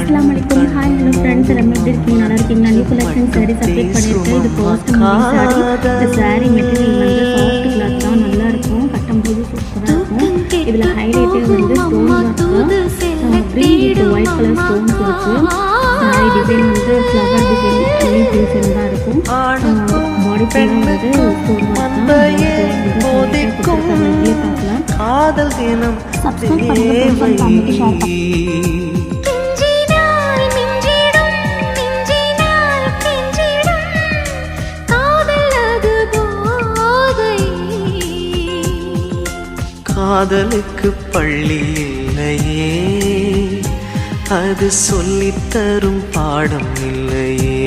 அஸ்ஸலாமு அலைக்கும். Hi hello friends, எல்லாமே எப்படி இருக்கீங்க? நல்லா இருக்கீங்களா? நியூ கலெக்ஷன் சாரீ சப்மிட் பண்ணியிருக்கேன். இது ஃபர்ஸ்ட் சாரீ. இந்த சாரீ மெட்டீரியல் வந்து சாஃப்ட் கிளாத் தான், நல்லா இருக்கும், கட்டும்போது சூப்பராக இருக்கும். இதில் ஹைலைட்டே வந்து ஸ்டோன் ஒர்க் தான், green with white colour stones இருக்குது. சாரீ டிசைன் வந்து ஃப்ளவர் டிசைன், லீஃப் டிசைன் தான் இருக்கும். பாடி ஃபுல்லாக வந்து ஸ்டோன் ஒர்க் தான். பார்க்கலாம். காதல் தினம் சப்ஸ்கிரைப் பண்ணுங்க, ஷேர் பண்ணுங்க. காதலுக்கு பள்ளி இல்லையே, அது சொல்லித்தரும் பாடம் இல்லையே.